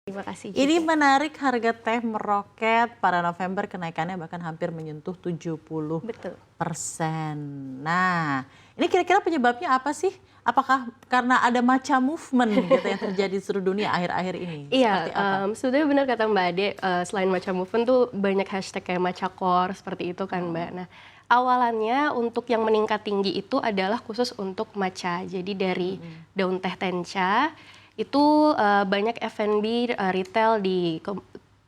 Terima kasih Ini juga. menarik, harga teh meroket pada November, kenaikannya bahkan hampir menyentuh 70%. Betul. Nah, ini kira-kira penyebabnya apa sih? Apakah karena ada matcha movement gitu yang terjadi di seluruh dunia akhir-akhir ini? Iya, Seperti apa? sebenarnya benar kata Mbak Ade, selain matcha movement tuh banyak hashtag kayak matcha core seperti itu kan Mbak. Nah, awalannya untuk yang meningkat tinggi itu adalah khusus untuk matcha. Jadi dari daun teh tencha itu banyak F&B retail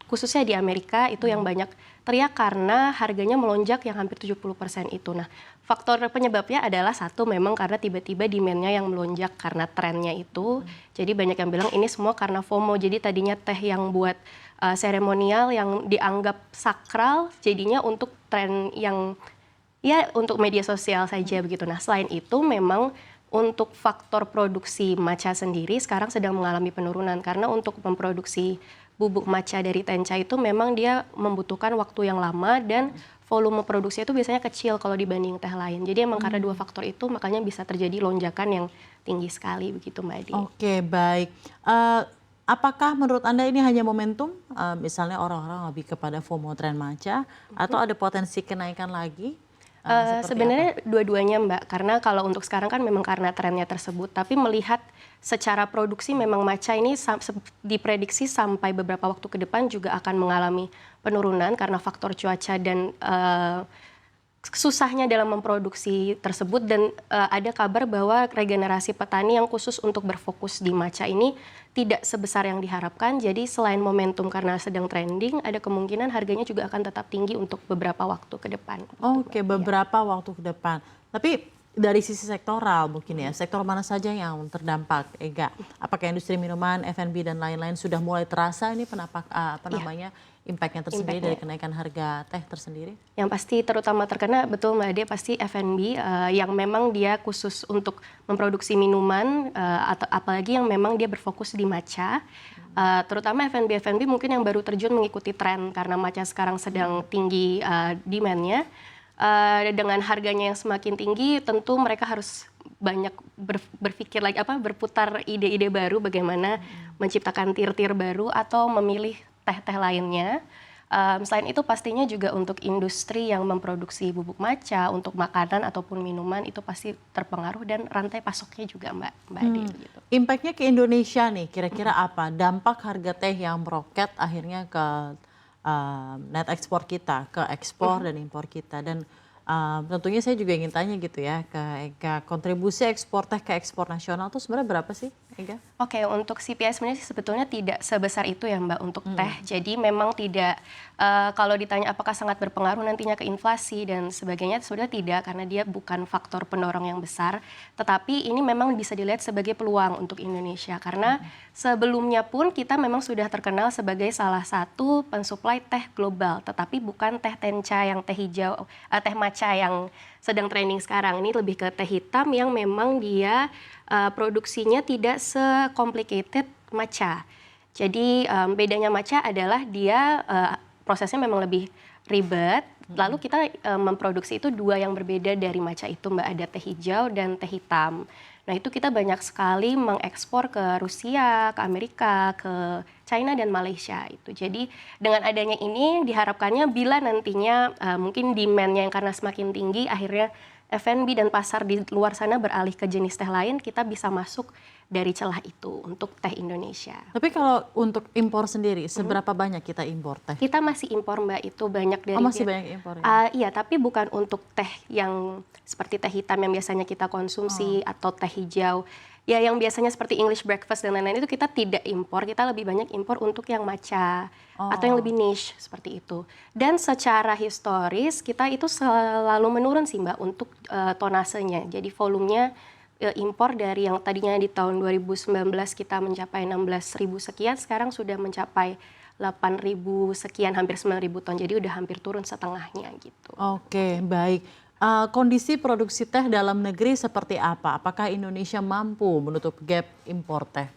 khususnya di Amerika itu yang banyak teriak karena harganya melonjak yang hampir 70% itu. Nah, faktor penyebabnya adalah satu memang karena tiba-tiba demand-nya yang melonjak karena trennya itu. Jadi banyak yang bilang ini semua karena FOMO. Jadi tadinya teh yang buat seremonial yang dianggap sakral jadinya untuk tren yang ya untuk media sosial saja begitu. Nah, selain itu memang untuk faktor produksi matcha sendiri sekarang sedang mengalami penurunan karena untuk memproduksi bubuk matcha dari tencha itu memang dia membutuhkan waktu yang lama dan volume produksi itu biasanya kecil kalau dibanding teh lain. Jadi emang karena dua faktor itu makanya bisa terjadi lonjakan yang tinggi sekali begitu Mbak Adi. Oke, baik. Apakah menurut Anda ini hanya momentum? Misalnya orang-orang lebih kepada FOMO tren matcha, atau ada potensi kenaikan lagi? Seperti apa? Sebenarnya dua-duanya Mbak, karena kalau untuk sekarang kan memang karena trennya tersebut, tapi melihat secara produksi memang matcha ini diprediksi sampai beberapa waktu ke depan juga akan mengalami penurunan karena faktor cuaca dan susahnya dalam memproduksi tersebut dan ada kabar bahwa regenerasi petani yang khusus untuk berfokus di matcha ini tidak sebesar yang diharapkan. Jadi selain momentum karena sedang trending, ada kemungkinan harganya juga akan tetap tinggi untuk beberapa waktu ke depan. Oke, beberapa waktu ke depan. Tapi dari sisi sektoral mungkin ya, sektor mana saja yang terdampak, Ega? Apakah industri minuman, F&B dan lain-lain sudah mulai terasa ini impactnya tersendiri dari kenaikan harga teh tersendiri? Yang pasti terutama terkena betul Mbak Ade pasti F&B yang memang dia khusus untuk memproduksi minuman atau apalagi yang memang dia berfokus di matcha. Terutama F&B mungkin yang baru terjun mengikuti tren karena matcha sekarang sedang tinggi demand-nya. Dengan harganya yang semakin tinggi tentu mereka harus banyak berpikir lagi berputar ide-ide baru bagaimana menciptakan tir-tir baru atau memilih teh-teh lainnya. Selain itu pastinya juga untuk industri yang memproduksi bubuk matcha untuk makanan ataupun minuman itu pasti terpengaruh dan rantai pasoknya juga Mbak Ade gitu. Impactnya ke Indonesia nih, kira-kira apa? Dampak harga teh yang meroket akhirnya ke net ekspor kita, ke ekspor dan impor kita. Dan tentunya saya juga ingin tanya gitu ya ke Ega, kontribusi ekspor teh ke ekspor nasional tuh sebenarnya berapa sih, Ega? Oke, untuk CPI sebenarnya sebetulnya tidak sebesar itu ya Mbak untuk teh. Jadi memang tidak, kalau ditanya apakah sangat berpengaruh nantinya ke inflasi dan sebagainya, sebenarnya tidak karena dia bukan faktor pendorong yang besar. Tetapi ini memang bisa dilihat sebagai peluang untuk Indonesia karena sebelumnya pun kita memang sudah terkenal sebagai salah satu pensuplai teh global. Tetapi bukan teh tencha yang teh hijau, teh matcha yang sedang trending sekarang. Ini lebih ke teh hitam yang memang dia produksinya tidak se-complicated matcha. Jadi bedanya matcha adalah dia prosesnya memang lebih ribet. Lalu kita memproduksi itu dua yang berbeda dari matcha itu Mbak, ada teh hijau dan teh hitam. Nah itu kita banyak sekali mengekspor ke Rusia, ke Amerika, ke China dan Malaysia itu. Jadi dengan adanya ini diharapkannya bila nantinya mungkin demand-nya yang karena semakin tinggi akhirnya F&B dan pasar di luar sana beralih ke jenis teh lain, kita bisa masuk dari celah itu untuk teh Indonesia. Tapi kalau untuk impor sendiri, seberapa banyak kita impor teh? Kita masih impor Mbak, itu banyak dari Masih banyak impor ya? iya, tapi bukan untuk teh yang seperti teh hitam yang biasanya kita konsumsi atau teh hijau. Ya yang biasanya seperti English breakfast dan lain-lain itu kita tidak impor, kita lebih banyak impor untuk yang matcha atau yang lebih niche seperti itu. Dan secara historis kita itu selalu menurun sih Mbak untuk tonasenya. Jadi volumenya impor dari yang tadinya di tahun 2019 kita mencapai 16.000 sekian, sekarang sudah mencapai 8.000 sekian, hampir 9.000 ton. Jadi udah hampir turun setengahnya gitu. Oke, baik. Kondisi produksi teh dalam negeri seperti apa? Apakah Indonesia mampu menutup gap impor teh?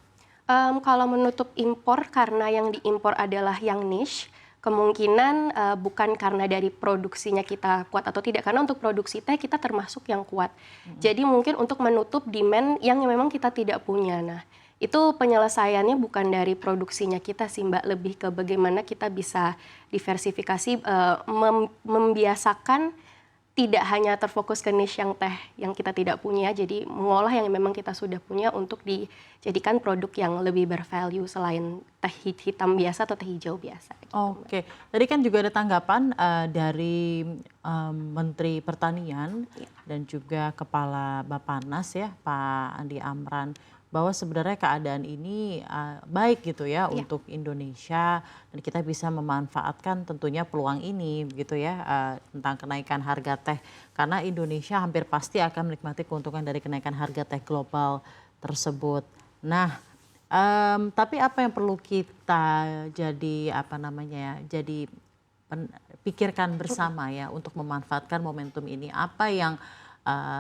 Kalau menutup impor karena yang diimpor adalah yang niche, kemungkinan bukan karena dari produksinya kita kuat atau tidak. Karena untuk produksi teh kita termasuk yang kuat. Jadi mungkin untuk menutup demand yang memang kita tidak punya. Nah itu penyelesaiannya bukan dari produksinya kita sih Mbak, lebih ke bagaimana kita bisa diversifikasi, membiasakan tidak hanya terfokus ke niche yang teh yang kita tidak punya, jadi mengolah yang memang kita sudah punya untuk dijadikan produk yang lebih bervalue selain teh hitam biasa atau teh hijau biasa. Gitu, Oke, tadi kan juga ada tanggapan dari Menteri Pertanian dan juga Kepala Bappenas ya, Pak Andi Amran, bahwa sebenarnya keadaan ini baik gitu ya untuk Indonesia dan kita bisa memanfaatkan tentunya peluang ini gitu ya tentang kenaikan harga teh karena Indonesia hampir pasti akan menikmati keuntungan dari kenaikan harga teh global tersebut. Nah, tapi apa yang perlu kita jadi apa namanya ya, jadi pikirkan bersama ya untuk memanfaatkan momentum ini. Apa yang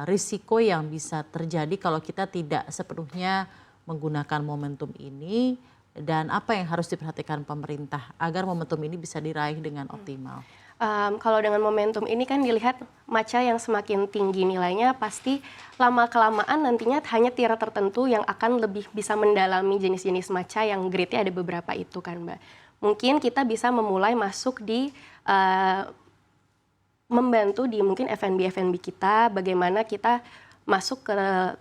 risiko yang bisa terjadi kalau kita tidak sepenuhnya menggunakan momentum ini dan apa yang harus diperhatikan pemerintah agar momentum ini bisa diraih dengan optimal? Kalau dengan momentum ini kan dilihat matcha yang semakin tinggi nilainya pasti lama-kelamaan nantinya hanya tiara tertentu yang akan lebih bisa mendalami jenis-jenis matcha yang grade-nya ada beberapa itu kan Mbak. Mungkin kita bisa memulai masuk di membantu di mungkin F&B kita, bagaimana kita masuk ke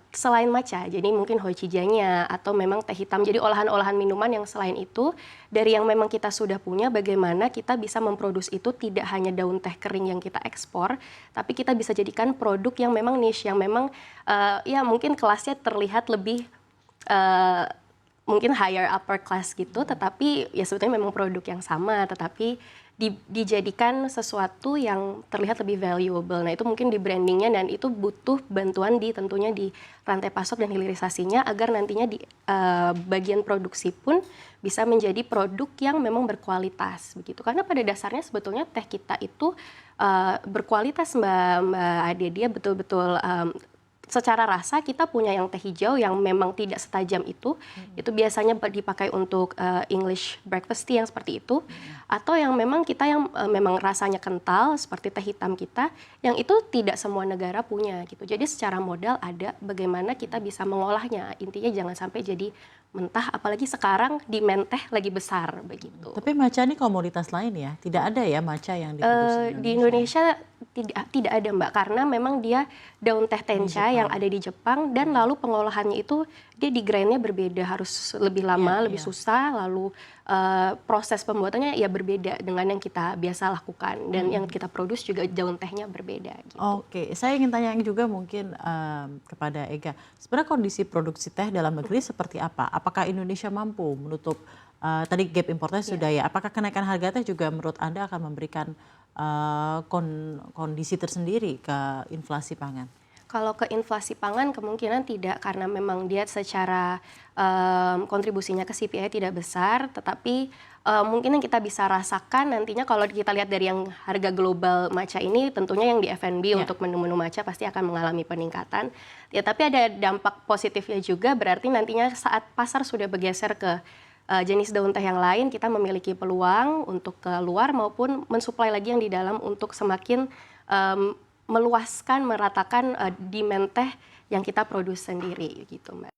selain matcha, jadi mungkin hojijannya atau memang teh hitam, jadi olahan-olahan minuman yang selain itu, dari yang memang kita sudah punya, bagaimana kita bisa memproduksi itu tidak hanya daun teh kering yang kita ekspor, tapi kita bisa jadikan produk yang memang niche, yang memang ya mungkin kelasnya terlihat lebih mungkin higher upper class gitu, tetapi ya sebetulnya memang produk yang sama, tetapi dijadikan sesuatu yang terlihat lebih valuable. Nah itu mungkin di brandingnya dan itu butuh bantuan tentunya di rantai pasok dan hilirisasinya agar nantinya di bagian produksi pun bisa menjadi produk yang memang berkualitas begitu. Karena pada dasarnya sebetulnya teh kita itu berkualitas Mbak Ade, dia betul-betul secara rasa kita punya yang teh hijau yang memang tidak setajam itu biasanya dipakai untuk English breakfast tea yang seperti itu, atau yang memang kita yang memang rasanya kental seperti teh hitam kita, yang itu tidak semua negara punya gitu. Jadi secara modal ada, bagaimana kita bisa mengolahnya, intinya jangan sampai jadi mentah, apalagi sekarang demand teh lagi besar begitu. Tapi matcha ini komoditas lain ya, tidak ada ya matcha yang diproduksi Di Indonesia tidak ada Mbak, karena memang dia daun teh tencha yang ada di Jepang dan lalu pengolahannya itu dia di grind-nya berbeda, harus lebih lama, lebih susah, lalu proses pembuatannya ya berbeda dengan yang kita biasa lakukan dan yang kita produce juga daun tehnya berbeda. Gitu. Oke, saya ingin tanya juga mungkin kepada Ega, sebenarnya kondisi produksi teh dalam negeri seperti apa? Apakah Indonesia mampu menutup tadi gap importnya sudah ya? Apakah kenaikan harga teh juga menurut Anda akan memberikan kondisi tersendiri ke inflasi pangan? Kalau ke inflasi pangan kemungkinan tidak, karena memang dia secara kontribusinya ke CPI tidak besar, tetapi mungkin yang kita bisa rasakan nantinya kalau kita lihat dari yang harga global matcha ini, tentunya yang di F&B untuk menu-menu matcha pasti akan mengalami peningkatan. Ya, tapi ada dampak positifnya juga, berarti nantinya saat pasar sudah bergeser ke jenis daun teh yang lain, kita memiliki peluang untuk keluar maupun mensuplai lagi yang di dalam untuk semakin meluaskan, meratakan demand teh yang kita produce sendiri gitu Mbak.